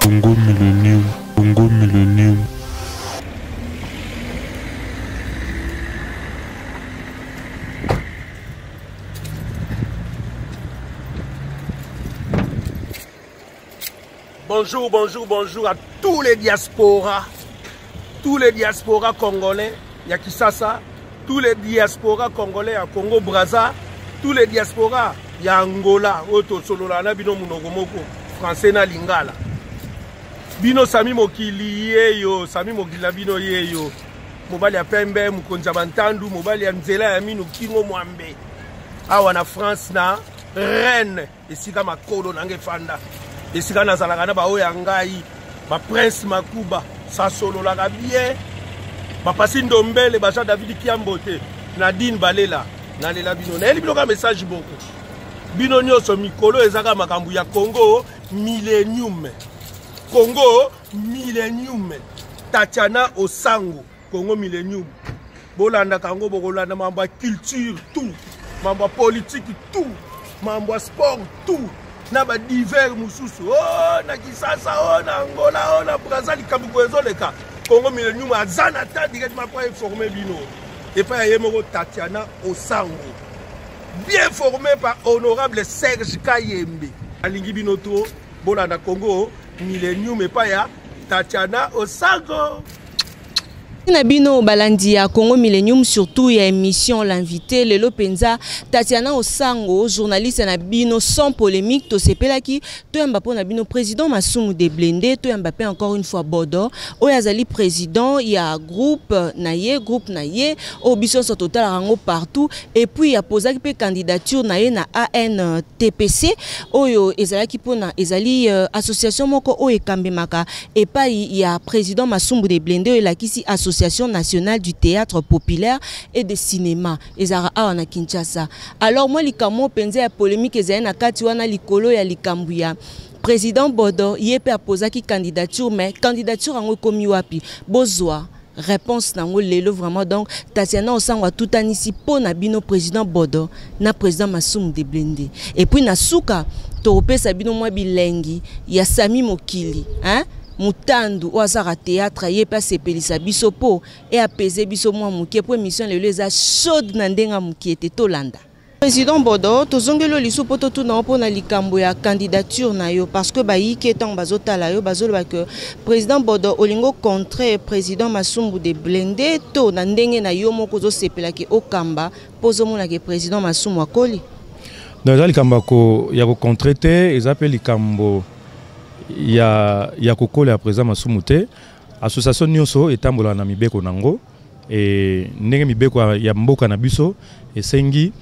Congo Millennium, Congo Millennium. Bonjour, bonjour, bonjour à tous les diasporas congolais, il y a Kisasa, tous les diasporas congolais à Congo Brazza, tous les diasporas, il y a Angola, Oto Sololana, Bino Munogomoko, Français na Lingala. Bino Sami Mokili yeyo, Sami Mokila Bino yeyo, Mobali ya Pembe, Mukonza Bantandu, Mobali ya Nzela ya Minu Kingo Mwambe. Awa na France na Rennes, esika makolo nange fanda. Esika na zalaka ba oya ngai, ba Prince Makuba, sa solo la bien. Ba Pasi Ndombele, ba Jean David Kiambote, Nadine Balela, na lela bino. Na eli bino ka message boko. Bino nyoso mikolo ezaka makambu ya Congo Millennium. Congo Millennium. Tatiana Osango, Congo Millennium. Bolanda Kango bokolanda mamba culture tout, mamba politique tout, mamba sport tout. Naba divers mususu. Oh na Kisasa, oh na Angola, oh na Brazza likabuko ezoleka. Congo Millennium azana ta directement pour informer bino. Et pas yemoko Tatiana Osango. Bien formé par honorable Serge Kayembe. Alingi binoto bolanda Congo Millennium et pas ya Tatiana Osango. Nabino balandi ya Congo Millennium surtout ya émission l'invité Lelo Penza Tatiana Osango journaliste nabino sans polémique to sepelaki to Mbappé nabino président Masumu de Blende to Mbappé encore une fois Bodo oyazali président il y a groupe naye au biso so total rango partout et puis il y a posé pe candidature naye na ANTPC oyo ezalaki pona ezali association moko oyo kambemaka et pas il y a président Masumu de Blende et la kisi Association nationale du théâtre populaire et de cinéma ezara awana Kinshasa. Alors moi likamo penza ya polémique ezali na kati wana likolo ya likambu ya président Bodo yepe apozaki candidature mais candidature ango komi wapi bozwa réponse nango lelo vraiment donc Tatiana Osango tout anisi pona bino président Bodo na président Masumu de Blende et puis na suka to pesa bino mwa bilengi ya Sami Mokili hein Mutandu oazara théâtre yepa sepelisa biso po et apaiser biso mwa mukie po émission lelo eza chaude na ndenga mukie te tolanda. Président Bodo tozongelo liso poto tuna po na likambo ya candidature na yo parce que bayiki etant bazotala yo bazoloba que président Bodo olingo contre président Masumu de Blende to na ndenge na yo moko zo sepelaki okamba pozo mona ke président Masumu akoli. Dans likambo ko ya ko contre te ezape likambo ya kokole ya président Masumu te association nyonso etambola na mibeko nango et ndenge mibeko ya mboka na biso esengi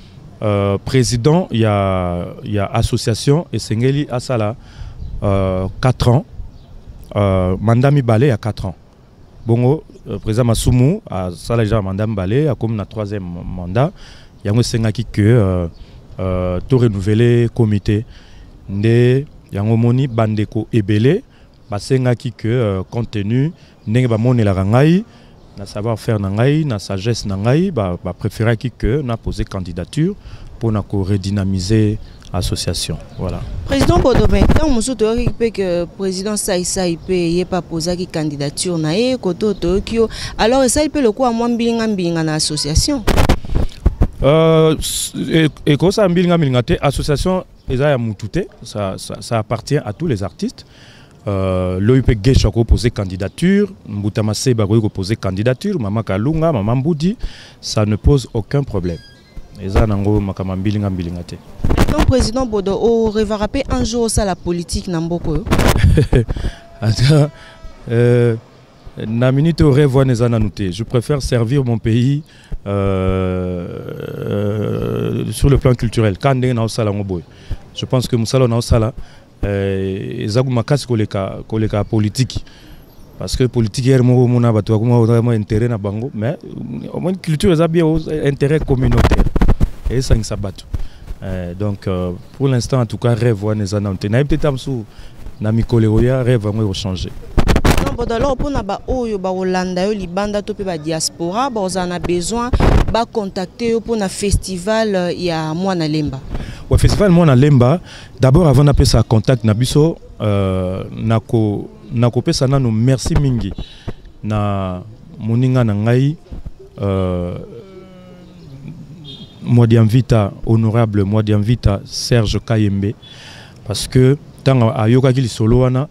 président ya association esengeli asala 4 ans mandat mibale ya 4 ans bongo président Masumu asala déjà mandat mibale comme na 3e mandat yango esengaki que to renouveler comité nde yango moni bandeko ebele basengaki que compte tenu ndenge bamonela ngai na savoir faire na ngai na sagesse na ngai ba préféraki que na poser candidature pour na ko redynamiser association voilà. Président Bodo maintenant musuto pe que président Saïsaï pe yepa posaki candidature na e koto Tokyo alors ça il peut le quoi moi mbilinga na association et ko ça mbilinga te association ça appartient à tous les artistes. L'OIP Gesh a posé candidature, Mboutama Seba a posé candidature, Mama Kalunga, Mama Mboudi, ça ne pose aucun problème. Et ça, nango makamambilinga mbilingate. Donc président Bodo, on va rappeler un jour ça la politique n'amboko. Na minute au rêve noté. Je préfère servir mon pays sur le plan culturel. Je pense que Moussala Naosala koleka politique parce que politique est vraiment intérêt na bango mais au moins culture est bien intérêt communautaire et ça donc pour l'instant en tout cas rêve noté. Na peut-être na mikoleroya rêve va changer. Alors pour naba oyo ba Hollanda yo libanda to pe ba diaspora ba ozana besoin ba contacter yo pour na festival ya Mwana Lemba. Ouais, festival Mwana Lemba d'abord avant d'appeler ça contact na biso nako nakopesa nano merci mingi na moninga na ngai Mwadiamvita honorable Mwadiamvita Serge Kayembe parce que tant ayoka ki lisolo wana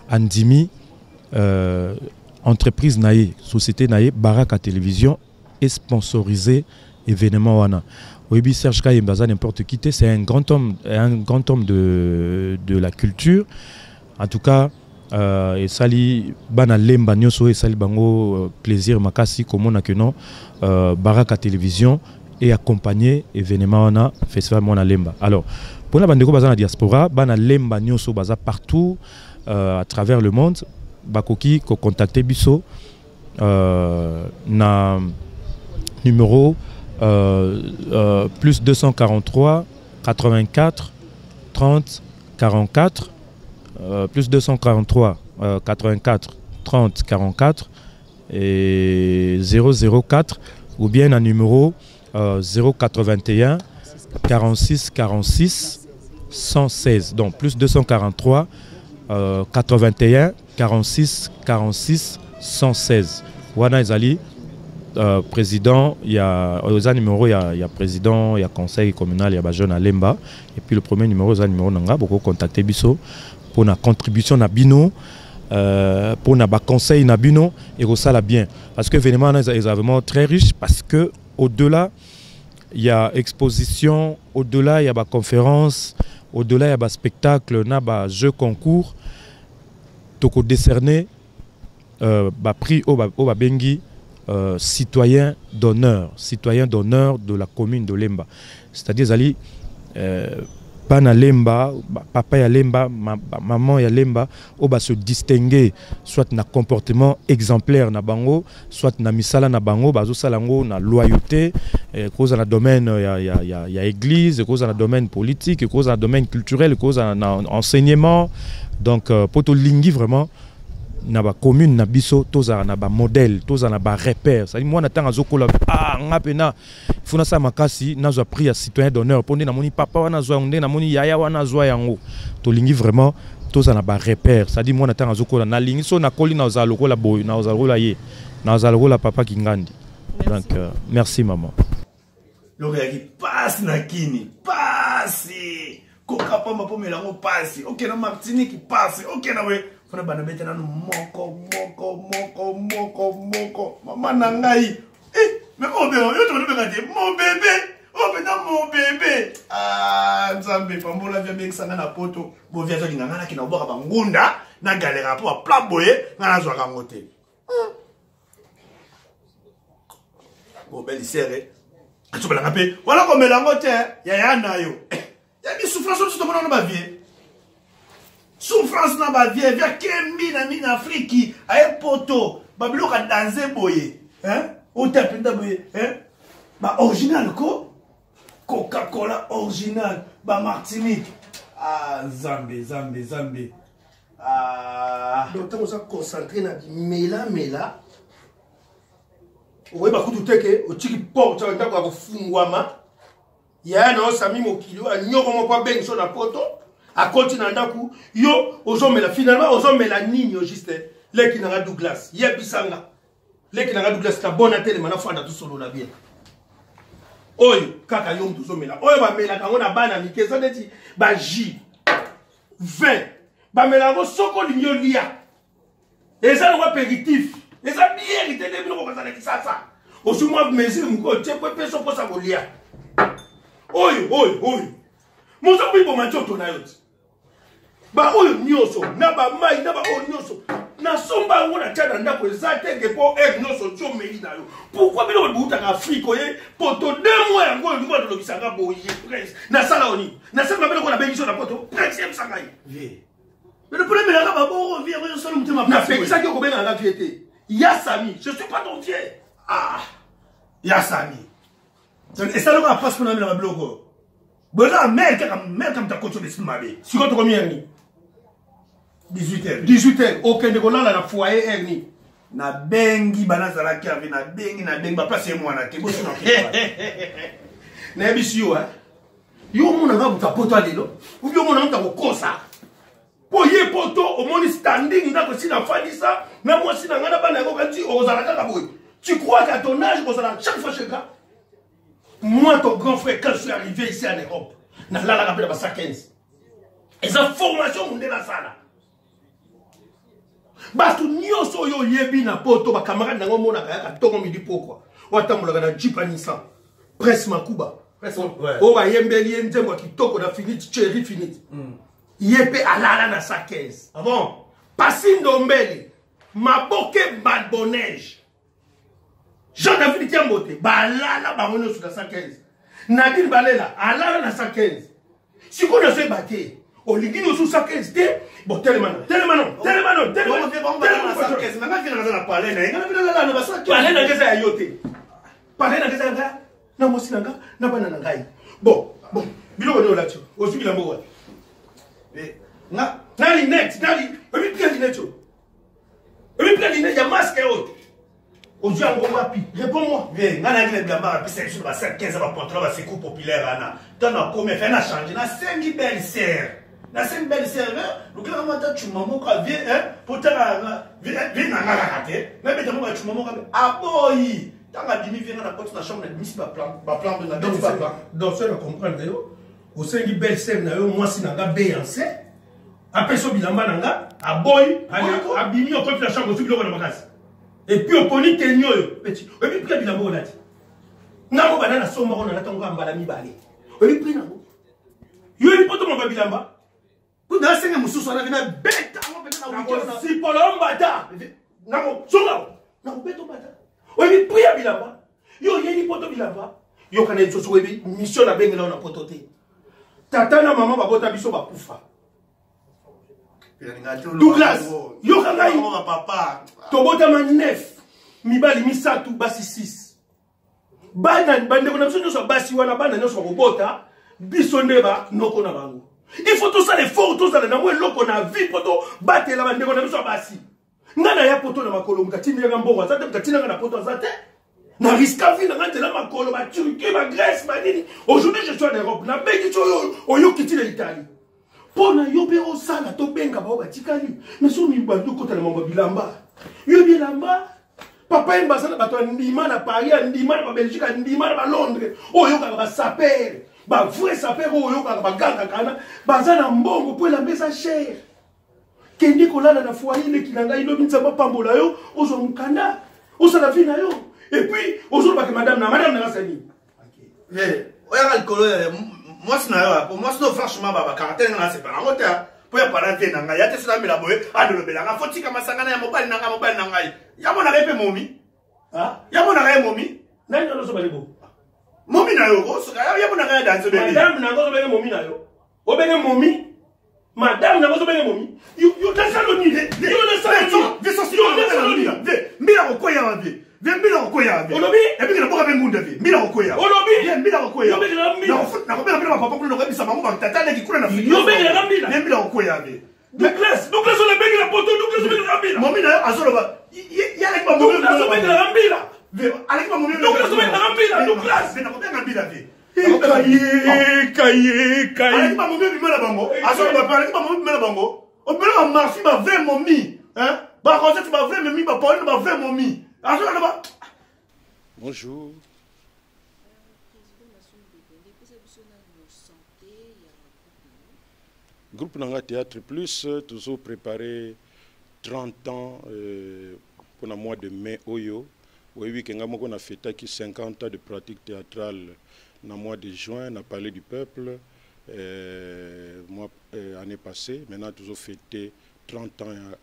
andimi entreprise naie société naie Baraka Télévision et sponsorisé événement wana. Oyebi Serge Kayembe za n'importe qui, c'est un grand homme de la culture. En tout cas et sali bana lemba nyoso et sali bango plaisir makasi komona que non Baraka Télévision et accompagné événement wana festival mona lemba. Alors pour la bandeko baza na diaspora bana lemba nyoso baza partout à travers le monde bakoki ko contacter biso na numéro plus 243 84 30 44 plus 243 84 30 44 et 004 ou bien un numéro 081 46 46 116 donc plus 243 81 46 46 116 wana ezali président, il y a un numéro, il y a président, il y a conseil communal, il y a jeune à Lemba. Et puis le premier numéro, il y a un numéro nanga, beaucoup contacter Bisso pour la contribution à Bino, pour la conseil à Bino et ça la bien. Parce que évidemment, c'est vraiment très riche parce que au-delà, il y a exposition, au-delà, il y a conférence, au-delà, il y a spectacle, il y a jeu concours, toko décerné, prix au Bengi. Citoyen d'honneur de la commune de Lemba. C'est-à-dire Zali Bana Lemba, papa ya Lemba, maman ya Lemba, oba se distinguer soit na comportement exemplaire na bango, soit na misala na bango, bazo salango na loyauté, cause dans le domaine ya église, cause dans le domaine politique, cause dans le domaine culturel, cause dans enseignement. Donc pour tout lingui vraiment na ba commune na biso toza na ba modèle toza na ba repère ça dit moi natanga zokola ngapena funa sa makasi nazwa prix ya citoyen d'honneur ponde na moni papa wana zwa nde na moni yaya wana zwa yango to lingi vraiment toza na ba repère ça dit moi natanga zokola na lingi so na koli na za lokola boy na za lokola ye na za lokola papa kingandi. Donc merci maman lokola ki passe na kini passe koka pamba pomela ngo passe OK na Martinique qui passe OK na we fona bana bete nanu moko mama nangai mais mon bébé yo to bébé mon bébé oh bena mon bébé nzambe pambola via bien sanga na poto bo via to nganga na kina oboka bangunda na galera po plan boye na zwa kangote bo beli serre to bala ngape wala ko melango te ya na yo ya bi souffrance to mona na ba vie souffrance na ba vie via kembi na mine Afrique ay poto babilo ka danser boye o tapinda boye ba original ko Coca-Cola original ba Martinique zambe donc on s'est concentré na mela oui ba kutu teke o tiki porte ta ko fungwama ya na osami mokili a nyoko mo pa ben so na poto a continent ndaku yo ozomela finalement ozomela nini juste leki na Douglas yebisanga leki na Douglas ka bona tele mana fanda to solo na bien oyo kaka yo mtu ozomela oyo ba mela kango na bana mikeza neti ba ji 20 ba mela ngo soko linyo lia eza ngo apéritif eza bien itende bino ko kazana kisasa osumwa mesure mko tepwe peso posa kolia oyo moza kuibo machoto na yote ba oyo nyoso na ba mai na ba oyo nyoso na somba ngona tana ndako ezate ke po nyoso chomeli na yo pourquoi bino buta ka Afrique oye poto 2 mois yango ndimo de lokisanga boye prince na sala oni na sala bino ko na bengi so na poto prince yemsanga yi vie mais le problème là ba bo vie yo solo mutema na fait ça ko benga la viété ya sami je suis pas ton vieux ya sami et ça le passe pour na blogo Bola mec comme ta coach de Simabe. Si tu combien ni 18h. OK ndeko la foyer erni. Na bengi banaza la kave na bengi ba place moi na te bo sino ke. Na bisu yo yo mona nga buta poto alelo. Ou yo mona nga ko kosa. Po ye poto au moni standing ndako si na fadi ça na moi si na ngana bana ko kanti ozala kaka boy. Tu crois qu'à ton âge ozala chaque fois chez gars. Moi ton grand frère quand je suis arrivé ici en Europe, na la rappelle ba 15. Et sa formation monde na sala. Bato nyoso yo yebi na poto ba camarade na ngomona kaka tongo midi pourquoi. Watamula na Jeep Nissan. Presse Makuba. O ba yembeli nzembo kitoko na finit cherry finit. Yepe alala na sa 15. Ah bon? Pasindo mbele. Maboke balbonège. Jean-David Tiambote. Balala bamono sur la 15. Nadine Balela. Alala na sa 15. Si qu'on a fait battre. O ligino sous sa 15. Bon, tellement. Bon, bilo on là tu. Aussi bien bon. Na linette, oui bien linette. Oui bien linette, il y a masque haute. Aujourd'hui en wapi, réponds-moi. Viens, ngana ngine blamba puis c'est sur la 15 va contrôler va secours populaire ana. Tana combien fait na changer na 5 belles sœurs. Na 5 belles sœurs, le grand mata tu maman ka vient pour ta vient na ngala kate. Mais beta mo tu maman ka aboyi. Tanga dimi vient na porte na chambre de misi ba plan de na plan. Donc ça comprendre yo. Au 5 belles sœurs na yo moi si na ga béancé. Après so bilamba nanga aboyi abimi au porte la chambre aussi biloko na makasi. Et puis au poni tenyo yo petit. Et puis puis bilamba onati. Ngamo banana somba on na tonga mbala mibale. Et puis nango. Yo ni poto mo bilamba. Pour dans 5 mususu na vina beta mo beta na weekend. Si polombata. Ngamo songa. Ngamo beto bata. Oui, puis à bilamba. Yo yeni poto bilamba. Yo kana itso webi mission na bengela na poto te. Tata na maman babota biso ba kufa. Douglas, yo kana yo papa. Tobota ma 9. Mibali misatu basi 6. Bana bande ko na biso so basi wana bana nyoso bobota biso ndeba noko na bango. Il faut tout ça les fort tout ça na moi loko na vie poto batela bande ko na biso basi. Ngana ya poto na makolo mukatini ya mbongo zate mukatini na poto zate. Na risque vie na ngantela makolo ba Turquie ba Grèce ba nini. Aujourd'hui je suis en Europe na beki to yo kiti na Italie. Pona yo be o sala to benga ba ba tikali. Na so mi bandu kota na mamba bilamba. Yo bilamba. Papa emba sana bato ndima na Paris, ndima na Belgique, ndima na Londres. O yo ka ba saper. Ba vrai saper o yo ka ba ganga kana. Bazana mbongo po la mesa cher. Kendi kolala na foyer le kinanga ilo binzamba pambola yo ozo mukanda osala vie na yo et puis ozo ba que madame na sani. OK. Oya alcoolo moi c'est na pour moi c'est franchement ba caractère na c'est pas en hauteur pour ya parler vie nanga ya te sala mela boye adolo bela nga foti kama sangana ya mobile nanga ya mona repe momi ah ya mona repe momi na ndo so balibo momi na yo so ya mona repe danse beli madame na go so bele momi na yo obele momi. Madame, n'a pas besoin de momie. You don't sell me. You don't sell me. This is your name. Mira okoya vie. Mira okoya vie. Olobi. Et puis le boka bengunda vie. Mira okoya. Olobi. Mira okoya. Na kopela pela papa kuno kabisa bango bakitata na kikula na fili. Yo bengela ngambila. Mira okoya vie. Douglas on a bengela poto, Douglas bengela ngambila. Momi na azoloba. Ya like ba momi. Douglas bengela ngambila. Aleki ba momi. Douglas bengela ngambila. Douglas. Na kopela ngambila vie. Kaye. Aleki ba momi bimela bango. Azoloba pa aleki ba momi bimela bango. On peut la marcher ba 20 momi. Hein? Ba recette ba 20 momi ba parole ba 20 momi. Azoloba. Bonjour. Groupe Nanga Théâtre Plus, toujours préparé 30 ans pour le mois de mai. Oui, on a fêté 50 ans de pratique théâtrale dans le mois de juin, on a parlé du peuple. Année passée, maintenant toujours fêté 30 ans à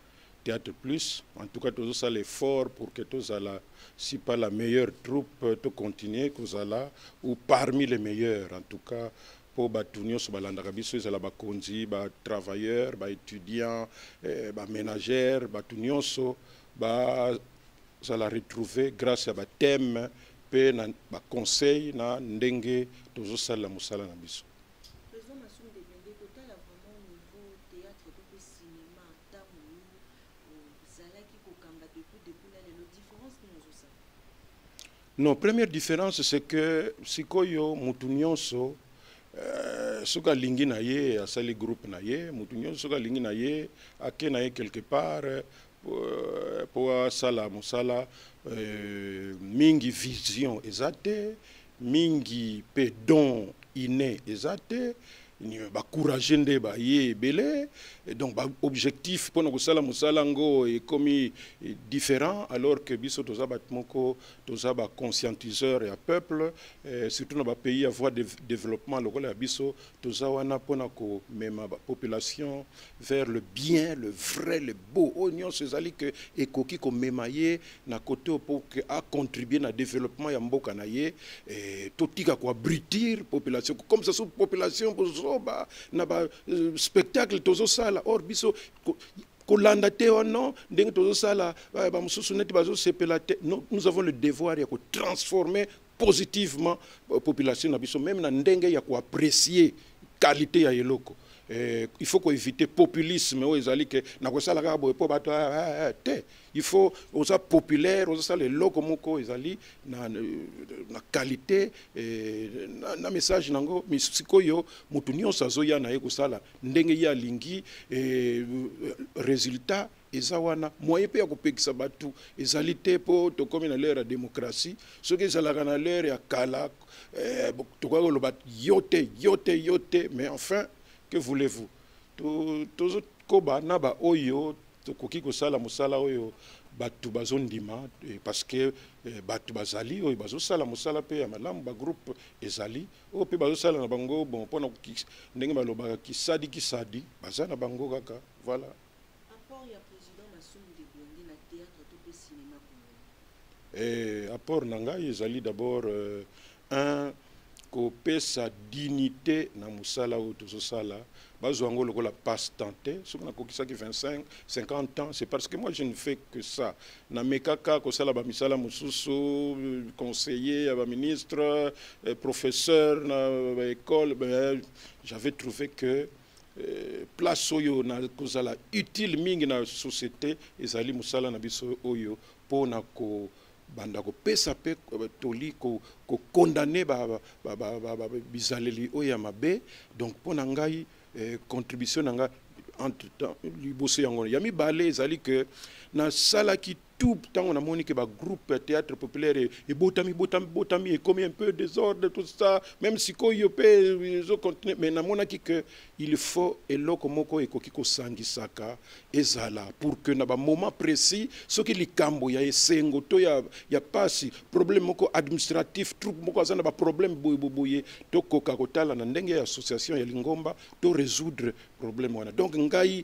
Théâtre Plus. En tout cas, toujours ça l'effort pour que tous là, si pas la meilleure troupe, de continuer, que vous là, ou parmi les meilleurs, en tout cas, pour batunio sur balandarabiso, ils ont conduit, travailleurs, étudiants, ménagères, batunio so, ça la retrouver grâce à thème, pe na conseil na ndenge toujours ça la musala na biso. Non, première différence, c'est que Sikoyo Moutounionso, soka lingi na ye asali groupe na ye mutu nyonso soka lingi na ye ake na ye quelque part po asala mosala mingi vision eza te mingi pe don inné eza te bakourage nde baye ebele donc objectif mpona kosala mosala ngo ekomi différent alors que biso toza bato moko toza baconscientiseur ya peuple surtout na bapays ya voie de développement lokola ya biso toza wana mpona komema bapopulation vers le bien le vrai le beau oyo nyonso ezali ke ekoki komema ye na kote po ke acontribue na développement ya mboka na ye totika koabrutir population comme ça so population bozoba na ba spectacle tozosala or biso kolanda te non ndenge tozosala ba mususu neti bazosepela te nous avons le devoir ya ko transformer positivement population na biso même na ndenge ya ko apprécier qualité ya eloko. Il faut éviter populisme il faut osa populaire osa les loko moko ezali na qualité na message nango misikoyo mutu nyonso azoya na ye kosala ndenge ya lingi résultat eza wana moyen pe ya kopekisa batu ezali te po tokomi na l'ère ya démocratie soki ezalaka na l'ère ya kala tokoki koloba yote mais enfin que voulez-vous? Tozo koba na ba oyo tokoki kosala mosala oyo batu bazondima parce que batu bazali oyo bazosala mosala pe ya malamu ba groupe ezali o pe bazosala na bango bon pona ndenge baloba kisadi baza na bango kaka voilà. Apport ya président Massoum de Blondé na théâtre to pe cinéma congolais. Apport nanga ezali d'abord un kopesa dignité na musala ou tozosala bazwango lokola passe tenté soki nakokisaki 25-50 ans c'est parce que moi je ne fais que ça na mekaka kosala bamisala mosusu conseiller ya ministre professeur na école j'avais trouvé que place oyo na kozala utile mingi na société ezali musala na biso oyo pona ko banda ko pesa pe toli ko condamner bizaleli oya mabe donc pona ngai contribution nanga entre temps liboso yango yami balé ezali que na sala ki tout tant on a moni que ba groupe théâtre populaire et botami et comme un peu désordre tout ça même si ko yopé ils ont continué mais na monaki que il faut eloko moko ekoki ko sangisaka ezala pour que na ba moment précis soki likambo ya esengo to ya pasi problème moko administratif truc moko azana ba problème boye to koka kotala na ndenge ya association ya Lingomba to résoudre problème wana donc ngai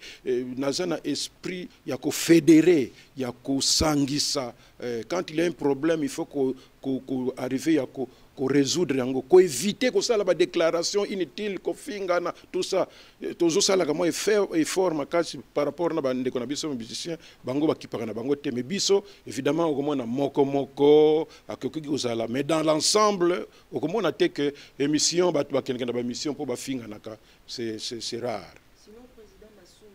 nazana esprit ya ko fédérer ya ko sangisa quand il y a un problème il faut qu'on arrive à résoudre yango ko éviter ko sala ba déclaration inutile ko fingana tout ça tozo sala ka mo effort makasi par rapport na bande ko na biso musicien bango bakipaka na bango te mais biso évidemment au moins na moko akoki ko sala mais dans l'ensemble au moins na te que émission ba to ba ba mission pour ba fingana ka c'est rare. Sinon président Massoum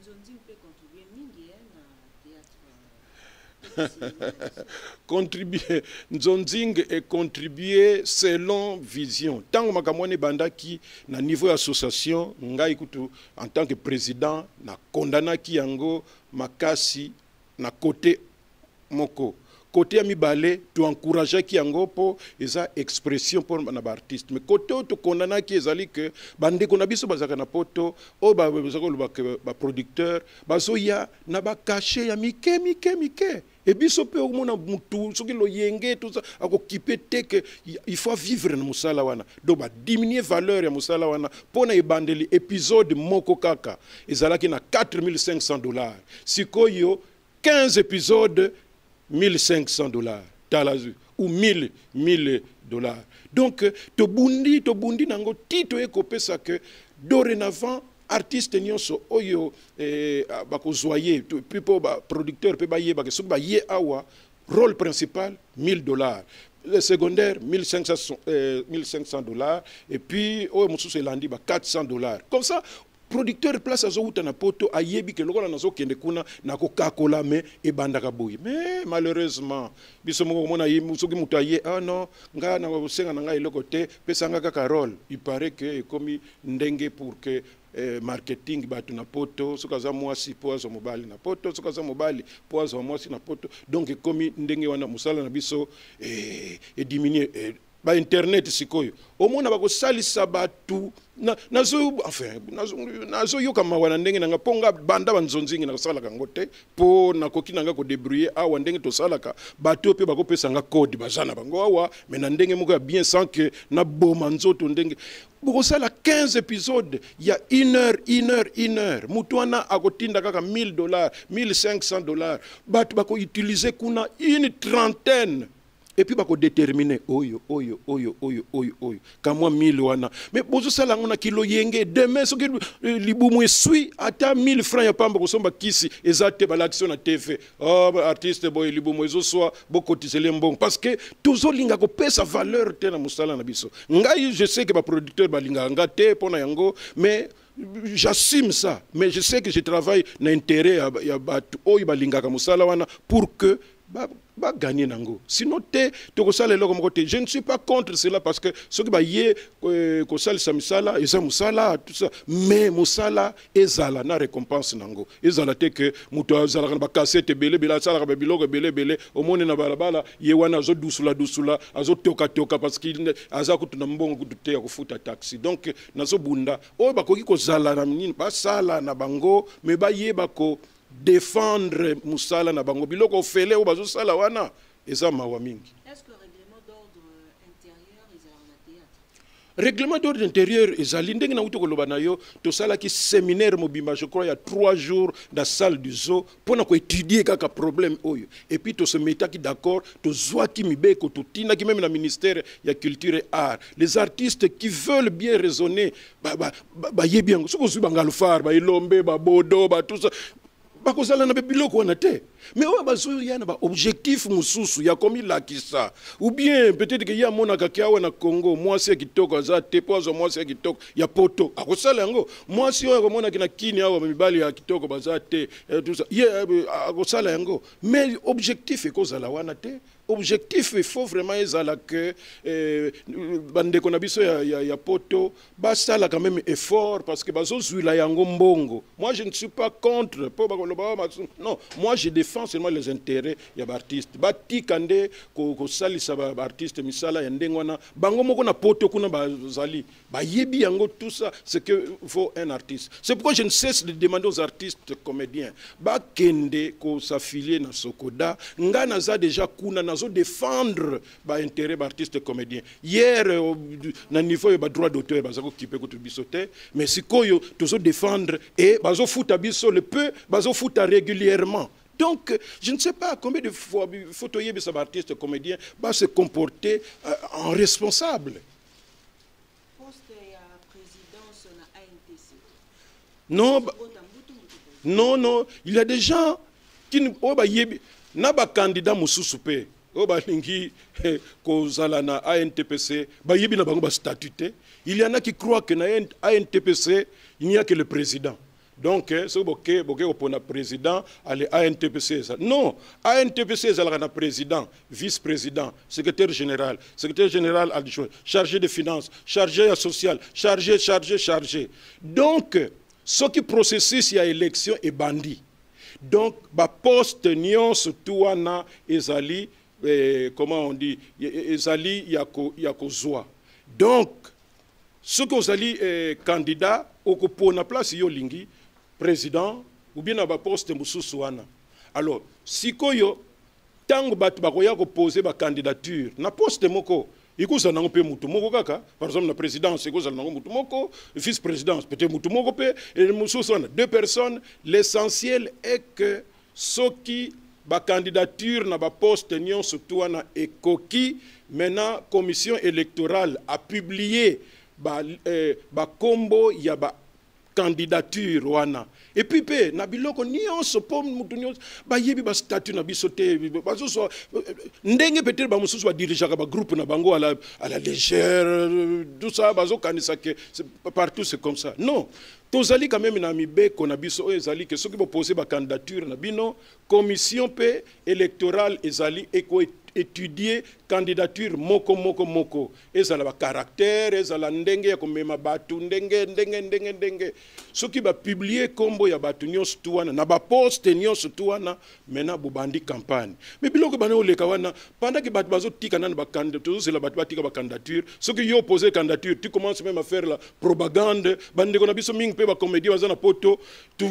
Nzonzi peut contribuer mingi na théâtre. Contribuer Nzonzing et contribuer selon vision. Tant que makamone bandaki na niveau association ngai kutu en tant que président na condamna ki yango makasi na côté moko. Côté amibale tu encourager ki yango po eza expression pour na ba artiste mais côté to condamna ki ezali que bande ko na biso bazaka na poto o ba ba producteur bazoya na ba caché ya mike et biso pe au mona mutu soki lo yenge tout ça akokipe te que il faut vivre na musala wana donc ba diminuer valeur ya musala wana pona ebandeli épisode moko kaka ezalaki na $4,500 sikoyo 15 épisodes $1,500 talazu ou $1,000 donc to bundi nango tito ekopesa que dorénavant artiste nyonso oyo bakozwaye pipo ba producteur pe ba ye ba ke soki ba ye awa rôle principal $1,000 le secondaire $1,500 et puis oyo mosusu elandi ba $400 comme ça producteur place azouta na poto ayebi ke lokola nazo kende kuna na ko kakola me e bandaka boyi mais malheureusement biso moko mona soki mutu aye ah non nga na senga na ngai loko te pesa nga kaka role il paraît que komi ndenge pour que marketing batu na poto soka za mwasi poazo mobali na poto soka za mobali poazo mwasi na poto donc komi ndenge wana musala na biso e diminuer ba internet sikoyo omona bakosalisa batu nazo enfin nazo yoka mawana ndenge nanga ponga banda banzonzingi na sala kango te po nakoki nanga ko débrouiller awa ndenge to salaka bato pe bakopesa nga code bazana bango awa mais na ndenge moko ya bien sans que na boma nzoto ndenge bokosala 15 épisodes ya 1 heure mutuana akotinda kaka $1000 $1500 bato bako utiliser kuna une trentaine et puis bako déterminer oyo kamwa 1000 wana mais bozo sala ngona kilo yenge demain soki libumu esui ata 1000 francs ya pamba kosomba kisi ezate ba l'action na TV artiste boy libumu ezo soit bokotizele mbongo parce que toujours linga ko pesa valeur te na musala na biso ngai je sais que ba producteur balinga ngate pona yango mais j'assume ça mais je sais que je travaille na intérêt ya batu oyo balinga musala wana pour que ba gagner nango sinon te to sala eloko moko te je ne suis pas contre cela parce que ce qui ba yé ko sala samisala eza musala tout ça mais musala ezala na récompense nango ezala te que muto azala ba cassette belé bila sala ba biloko belé au monde na balabala ye wana zo dusula azo toka parce qu'il aza kutu na mbongo kutu te ya kufuta taxi donc nazo bunda o bakoki ko zala na nini ba sala na bango mais ba yeba ko défendre musala na bango biloko fele o bazo sala wana eza mawa mingi. Est-ce que le règlement d'ordre intérieur est en théâtre? Règlement d'ordre intérieur ezali ndenge na uto koloba na yo to sala ki séminaire mobimba je crois il y a 3 jours dans salle du zoo pour na ko étudier kaka problème oyo et puis to se metaki d'accord to zwa ki mibeko to tina ki même na ministère ya culture et art les artistes qui veulent bien raisonner ba yebi yango soko zwi bangalufar ba ilombe ba bodo ba tout ça bakozala na biloko wana te mais oyo bazo yana ba objectif mususu ya komi lakisa ou bien peut-être que ya mona kakiawa na Congo mwasi ya kitoko aza te pozo mwasi ya kitoko ya poto akosala yango mwasi oyo komona kina kini awa mibali ya kitoko baza te tout ça ye akosala yango mais objectif ekozala wana te objectif il faut vraiment ezala que bande konabiso ya poto basala quand même effort parce que bazo zuila yango mbongo moi je ne suis pas contre non moi je défends seulement les intérêts ya artiste batikande ko salisa ba artiste misala ya ndengwana bango moko na poto kuna bazali bayebi yango tout ça c'est que faut un artiste c'est pourquoi je ne cesse de demander aux artistes comédiens bakende ko s'affilier na Sokoda ngana za déjà kuna na défendre ba intérêt ba artiste comédien hier na niveau ba droit d'auteur bazako kipe ko tubisote mais sikoyo tozo défendre et bazo futa biso le peu bazo futa régulièrement donc je ne sais pas combien de fois photoyer ba artiste comédien va se comporter en responsable. Poste ya présidence na ANTC. Non, il y a des gens qui na ba candidat mususu pe balingi kozala na ANTPC bayebi na bango ba statut. Il y en a qui croient que na ANTPC il n'y a que le président. Donc ce boké pour le président allez ANTPC ça. Non, ANTPC ça la président, vice-président, secrétaire général adjoint, chargé de finances, chargé social, chargé. Donc ce qui processus ya élection est bandit. Donc ba poste nion surtout wana ezali comment on dit ezali yako zoa. Donc ce que vous allez candidat au na place yo lingi président ou bien na ba poste mususu wana. Alors sikoyo tango batu bakoya ko poser ba candidature na poste moko ikoza nango pe mutu moko kaka par exemple la présidence ikoza nango mutu moko vice présidence peut-être mutu moko pe et mususu wana 2 personnes l'essentiel est que soki ba candidature na ba poste nion surtout wana ekoki maintenant commission électorale a publié ba kombo ya ba candidature wana et puis pe na biloko nyonso po mutu nyonso bayebi ba statut na biso te bazoso ndenge peut-être ba mususu ba dirigeaka ba groupe na bango à la légère tout ça bazokanisa que partout c'est comme ça non tozali quand même na mibeko na biso oyo ezali que soki boposer ba candidature na bino commission pe électorale ezali eko étudier candidature moko ezala ba caractère ezala ndenge ya komema batu ndenge soki ba publier kombo ya batu nyonso tu wana na ba poste nyonso tu wana mena bobandi campagne mais biloko bana oleka wana pendant que batu bazotika na ba candidature c'est la batu batika ba candidature soki yo poser candidature tu commences même à faire la propagande bande kona biso mingi pe ba comédie bazana poto tu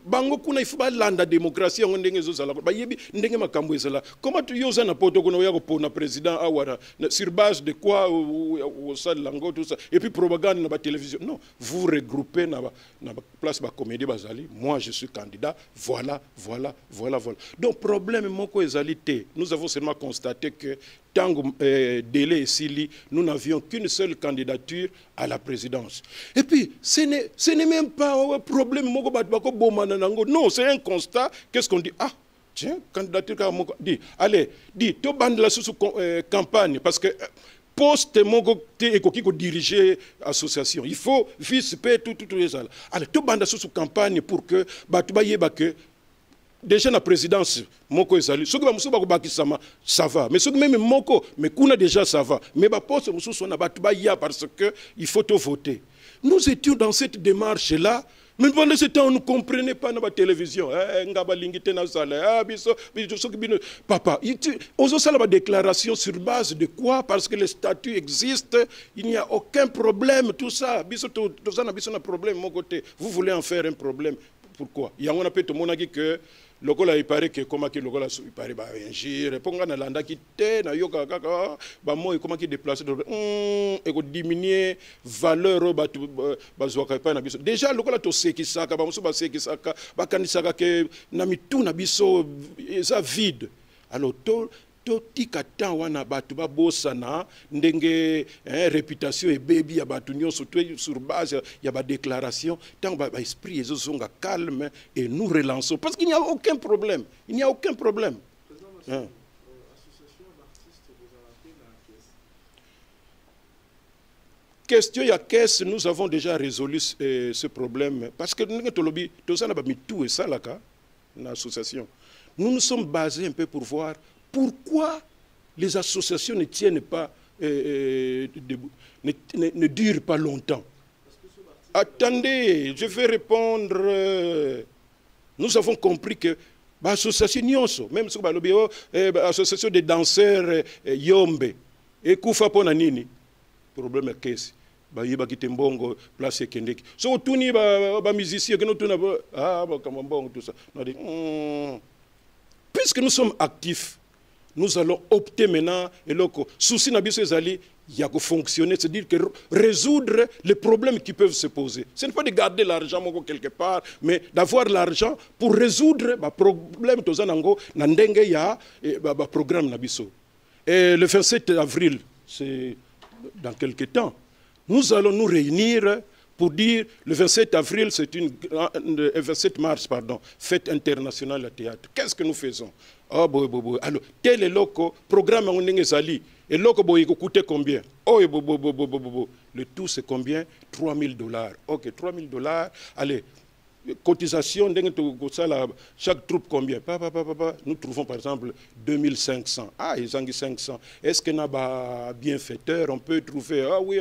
bango kuna ifuba landa démocratie ngo ndenge ezozala ba yebi ndenge makambo ezala comment tu yo na poto kuna ya ko na président awara sur base de quoi au sein de lango tout ça et puis propagande na ba télévision non vous regroupez na place ba comédie bazali moi je suis candidat voilà donc problème moko ezalité nous avons seulement constaté que tango délai sili nous n'avions qu'une seule candidature à la présidence et puis ce n'est même pas un problème moko bako bomana nango non c'est un constat qu'est-ce qu'on dit ah tiens, candidature, dit, allez, dit, tu bandes la sous campagne parce que poste mongo et qui diriger association. Il faut vice tout les ça. Allez, tu bandes la sous campagne pour que tu baye que déjà la présidence moko ezali. Ce que ba musu ba baki sama ça va. Mais ce que même moko mais kuna déjà ça va. Mais ba poste musu so na ba tu baye parce que il faut te voter. Nous étions dans cette démarche là. Mais pendant ce temps, on ne comprenait pas dans la télévision. Papa, on a la déclaration sur base de quoi? Parce que les statuts existent, il n'y a aucun problème, tout ça. Tout ça n'a pas de problème, mon côté. Vous voulez en faire un problème. Pourquoi? Il y a un peu de monde qui que le gars il paraît que comment que le gars il paraît bah ingir pour qu'on a landa qui te na yoka kaka bah moi comment qui déplacer et ko diminuer valeur bah zoka pas na biso déjà le gars to seki saka bah muso ba seki saka ba kanisaka que na mitu na biso ça vide alors tika tan wana batu ba bosana ndenge réputation et baby ya batu nyonso sur base ya ba déclaration tant ba esprit ezozonga calme et nous relançons parce qu'il n'y a aucun problème association d'artistes vous avez la question ya caisse nous avons déjà résolu ce problème parce que nous tolobi to ça na ba mitu et ça là ka na association nous sommes basés un peu pour voir pourquoi les associations ne tiennent pas, ne durent pas longtemps? Attendez, je vais répondre. Nous avons compris que l'association, même si l'association des danseurs Yombe, et Koufa Ponanini, problème est qu'est-ce? Bah Kitembongo, place Kendeki. So, tous les musiciens qui nous tournent, tout ça. Puisque nous sommes actifs, nous allons opter maintenant et le souci nabiso ezali ya ko fonctionner, c'est-à-dire que résoudre les problèmes qui peuvent se poser. Ce n'est pas de garder l'argent quelque part, mais d'avoir l'argent pour résoudre les problèmes tozanango na ndenge ya programme nabiso. Et le 27 avril, c'est dans quelques temps, nous allons nous réunir pour dire le 27 avril, c'est le 27 mars, pardon, fête internationale à théâtre. Qu'est-ce que nous faisons? Oh, alors, tel est le programme en Nengezali. Et le il coûte combien? Oh, le tout, c'est combien? $3,000. Ok, $3,000. Allez, cotisation, chaque troupe combien? Nous trouvons par exemple 2500. Ah, ils ont 500. Est-ce qu'il y a un bienfaiteur? On peut trouver, ah oui,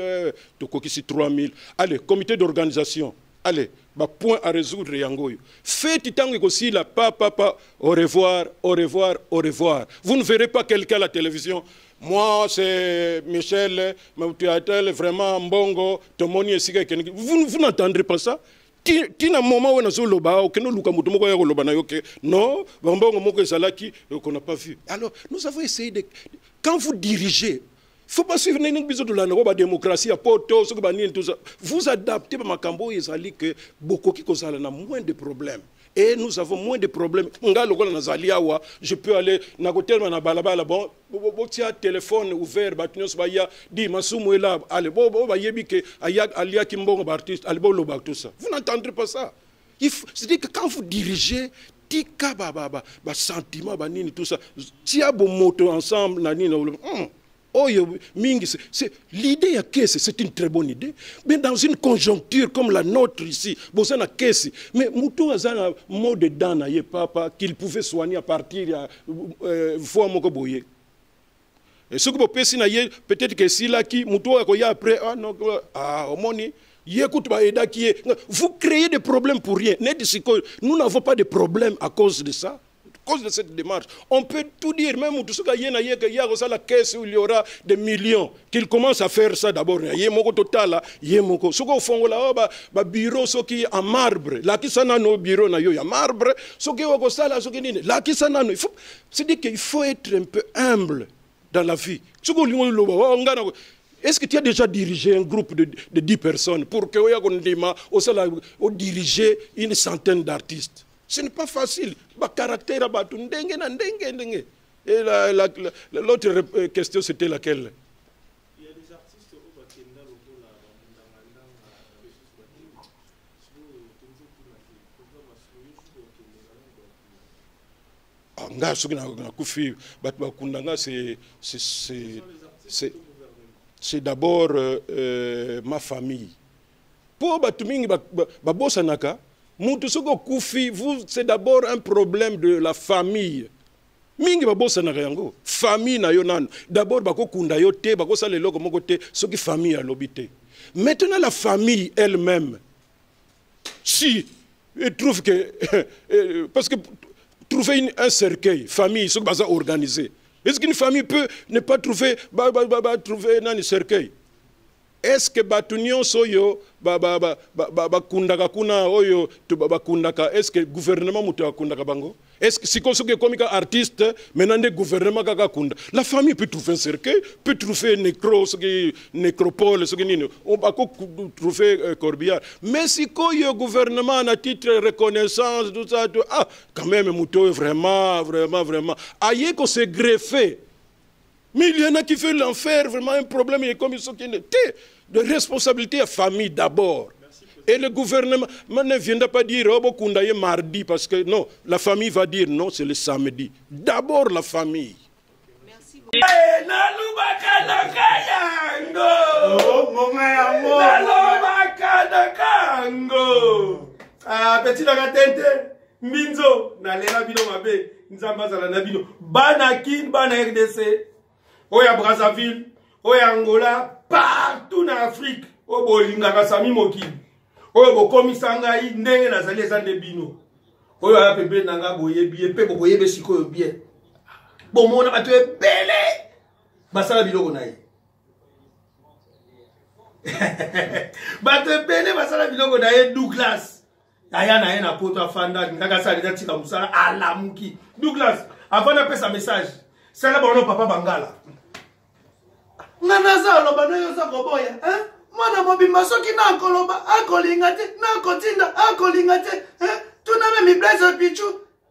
ici 3000. Allez, comité d'organisation. Allez, point à résoudre Yangoyo. Faites tango aussi la papa, au revoir, au revoir, au revoir. Vous ne verrez pas quelqu'un à la télévision. Moi, c'est Michel, vraiment Mbongo, Tomoni et Siga. Vous n'entendrez pas ça? Tina moment où nous loba que nous luka mutumo ya loba na yoke non bambongo moko ezalaki qu'on n'a pas vu. Alors nous avons essayé de quand vous dirigez faut pas suivre n'importe biso de la démocratie à poto ce que banine tout ça vous adaptez makambo ezali que beaucoup qui kozala na moins de problèmes Et nous avons moins de problèmes. Je peux aller na hotel na balabala bon tia téléphone ouvert batunios baya di masumu là allez bo ba yebike alia kimbongo artiste allez bo loba tout ça. Vous n'entendrez pas ça. C'est-à-dire que quand vous dirigez tika ba sentiment ba nini tout ça. Tia bo moto ensemble na nini oh, c'est l'idée à caisse, c'est une très bonne idée. Mais dans une conjoncture comme la nôtre ici, bon, ça n'a caisse. Mais Moutou a un mot de dana, papa, qu'il pouvait soigner à partir de fois Mokoboye. Et ce que vous pouvez peut-être que si là qui Moutou a après, ah non, ah, homoni. Vous créez des problèmes pour rien. Nous n'avons pas de problème à cause de ça. À cause de cette démarche, on peut tout dire, même tout ce qu'il y a la caisse où il y aura des millions, qu'il commence à faire ça d'abord. Il y a un total, il y a un ce qu'on fait là, bureau, ce qui est en marbre, là qui sont nos bureaux, il y a marbre, ce qui est ça, là, ce qui est là qui sont nos. C'est-à-dire qu'il faut être un peu humble dans la vie. Est-ce que tu as déjà dirigé un groupe de 10 personnes pour que tu diriger une centaine d'artistes? Ce n'est pas facile. Caractère et l'autre question, c'était laquelle? Il y a des artistes c'est d'abord ma famille. Pour Batumingi Babosanaka, c'est d'abord un problème de la famille. Mingi Babosanaka yango, famille na yonan. D'abord bako kunda yote, bako sa lelo comme côté, ce qui famille a l'obité. Maintenant la famille elle-même, si elle trouve que parce que trouver un cercueil, famille, ce que va organiser. Est-ce qu'une famille peut ne pas trouver un cercueil? Est-ce que Batunyon soyo kundaka kuna oyo kundaka? Est-ce que le gouvernement muta kundaka bango? Est-ce que si comme artiste maintenant le gouvernement kaka kunda? La famille peut trouver un cercueil, peut trouver nécropole, on va trouver corbillard. Mais si le gouvernement a titre de reconnaissance tout ça, ah quand même muto vraiment. Aïe qu'on s'est greffé. Mais il y en a qui veulent l'enfer, vraiment un problème, il y a comme ils sont de responsabilité à famille d'abord. Et le gouvernement ne viendra pas dire oh Kundaye mardi parce que non, la famille va dire non, c'est le samedi. D'abord la famille. Merci beaucoup. Ah, petit Lagatente, Minzo, Nalela Bino Mabe, Nzambazala Nabino, Banakin, Bana RDC. Oya Brazzaville, oya Angola, partout en Afrique, o bolinga kasami mokili. Oya bokomisanga yi ndenge nazali ezande bino. Oya pepe nanga boye biye pe boye be sikoyo bien. Bomona bato ebele. Basala biloko na yi. Bato ebele basala biloko na yi Douglas. Aya na ye na poto afanda ngaka sala eza tika musala alamuki. Douglas, avant de passer un message, c'est là bon papa Bangala. Nanaza loba no yosa koboya, hein? Mwana mobimba soki na koloba, akolinga te, na kotinda, akolinga te, hein? Tuna me mi blaze pichu,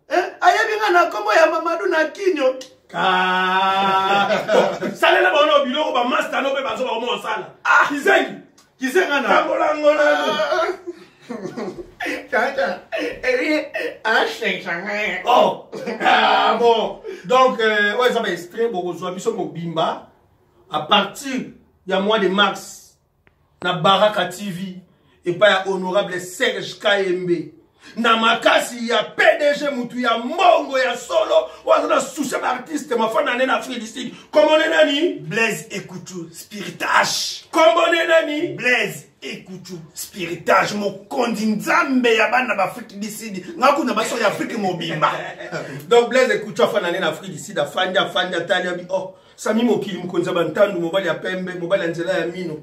hein? Ayebi nga na kombo ya Mamadou na kinyo. Sale la bono biloko ba master no be bazo ba mo sala. Kizenga na. Ngola. Tata, oh, ah bon. Donc, ouais, ça va extrait, bon, on a Mobimba. À partir du mois de mars, na Baraka TV, et pas ya honorable Serge KMB. Na makasi ya PDG mutu ya mongo ya solo, wazana souche artiste, ma fana nena Afrique du Sud. Comment on est nani? Blaise Ekoutou, Spiritage. Comment on est nani? Blaise Ekoutou, Spiritage, mon kondinzambe ya bana d'Afrique du Sud. Ngaku na baso ya Afrique mobimba. Donc Blaise Ekoutou fana nena Afrique du Sud, afanya talia bi oh. Sami mokili mkonza bantandu mobali ya pembe, mobali ya nzela ya mino.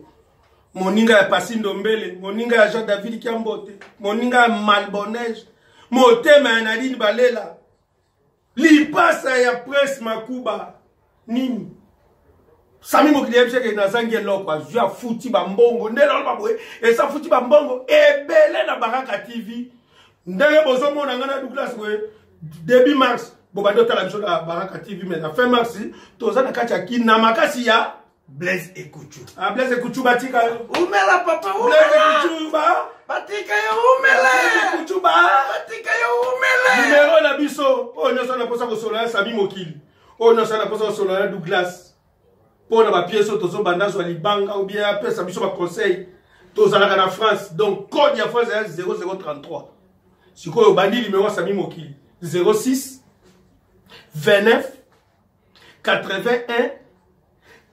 Moninga ya Pasindo Mbele, moninga ya Jean David Kiambote, moninga ya Malbonège, motema ya Nadine Balela, lipasa ya Prince Makuba, nini? Sami mokili ya msheke nazangi lokwa, jua futi bambongo, ndela olba boe, esa futi bambongo, ebele na Baraka TV, ndenge bozomona ngana Douglas we début mars bobando tala biso na Baraka TV mais na fin mars toza na kati ya kina makasi ya Blaise Ekouchou. Ah, Blaise Ekouchou batika yo. Umela papa, umela. Blaise Ekouchou ba. Batika yo umela. Blaise Ekouchou ba. Batika yo umela. Numéro na biso. Oh, nyoso na posa ko solola Sami Mokili. Oh, nyoso na posa ko solola Douglas. Pour na ba pièce tozo banda zo libanga ou bien pesa biso ba conseil. Tozalaka na France. Donc code ya France est 0033. Sikoyo bandi numéro Sami Mokili. 06 29 81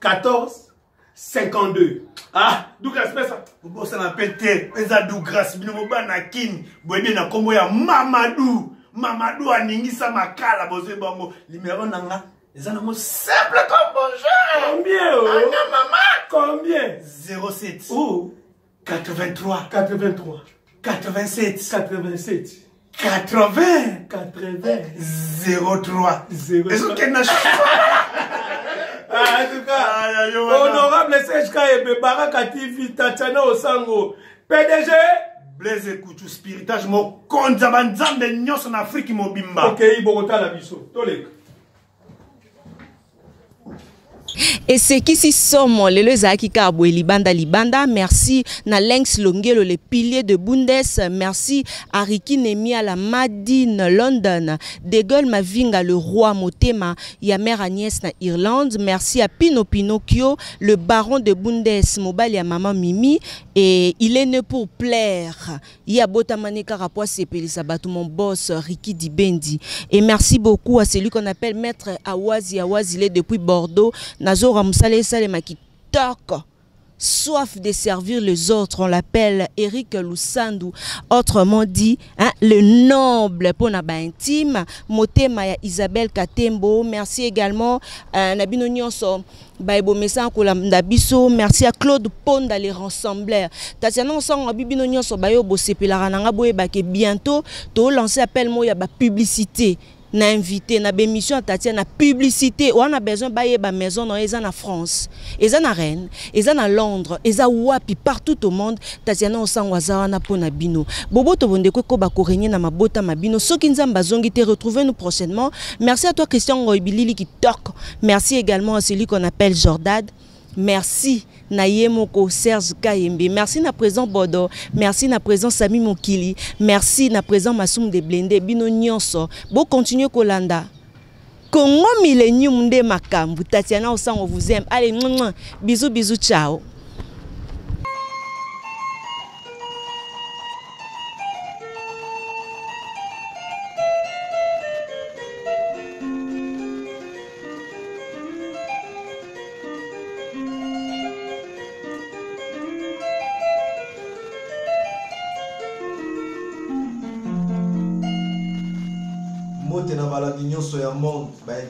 14 52. Ah, Douglas pesa. Vous ça m'appelle Eza Douglas bino bana kin. Boyebi na kombo ya Mamadou. Mamadou aningisa makala bozo bango. Numéro nanga. Eza nango simple comme bonjour. Combien oh? Anga mama. Combien? 07. Oh. 83. 83. 87. 87. 80. 80. 03. Est-ce qu'elle n'a en tout cas, honorable CHK et Baraka TV, Tatiana Osango, PDG Blaise Ekouchou, spiritage, mo konzabanzambe nyos en Afrique mobimba. Ok, Bogota la biso. Tolek. Et c'est qui si somo le zaki kabwe libanda merci na Lenx Longelo le pilier de Bundes, merci à Ricky Nemi à la Madine London, De Gaulle Mavinga le roi Motema, ya mère Agnès na Irlande, merci à Pinocchio le baron de Bundes, Mobile ya maman Mimi et il est né pour plaire. Ya botamane karapoa sepeli sabatu mon boss Ricky Dibendi et merci beaucoup à celui qu'on appelle maître Awazi il est depuis Bordeaux. Nazo Ramsale Salema qui toque, soif de servir les autres, on l'appelle Eric Lusandou, autrement dit, hein, le noble pour Naba intime, Motema ya Isabelle Katembo, merci également à Nabino Nyonso, Baibo Messan Dabiso, merci à Claude Ponda les rassembleurs. Tatiana Osang Bibino Nyonso Bayo Bosepelaranga Boye Bake bientôt, to lancer appel mo ya ba publicité. Na invité na bémission Tatiana na publicité on a besoin bailler ba maison dans eza na France eza na Rennes eza na Londres eza wapi partout au monde Tatiana osangwaza na pona bino bobo to bonde ko ba korenye na mabota mabino soki nzamba zongi te retrouvez nous prochainement. Merci à toi Christian Ngoibilili qui toque, merci également à celui qu'on appelle Jordad. Merci Nayemoko Serge Kayembe, merci na présent Bodo, merci na présent Sami Mokili, merci na présent Massoum de Blende Bino Nyonso. Bon continuez Kolanda. Congo Millennium de Makambu, Tatiana Osang on vous aime. Allez, bisous bisous ciao.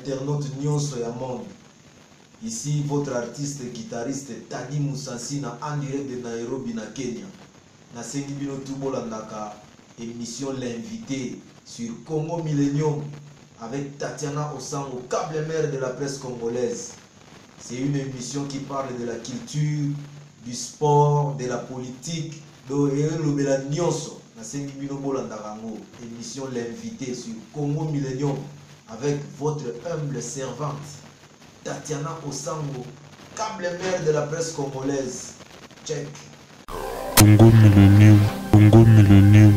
Internaute Nyonso ya monde. Ici votre artiste guitariste Tani Musansina en direct de Nairobi na Kenya. Na sengi bino tubolandaka émission l'invité sur Congo Millennium avec Tatiana Osango, câble mère de la presse congolaise. C'est une émission qui parle de la culture, du sport, de la politique, de la Nyonso. Na sengi bino bolandakango émission l'invité sur Congo Millennium avec votre humble servante, Tatiana Osango, câble mère de la presse congolaise. Check. Congo Millennium, Congo Millennium.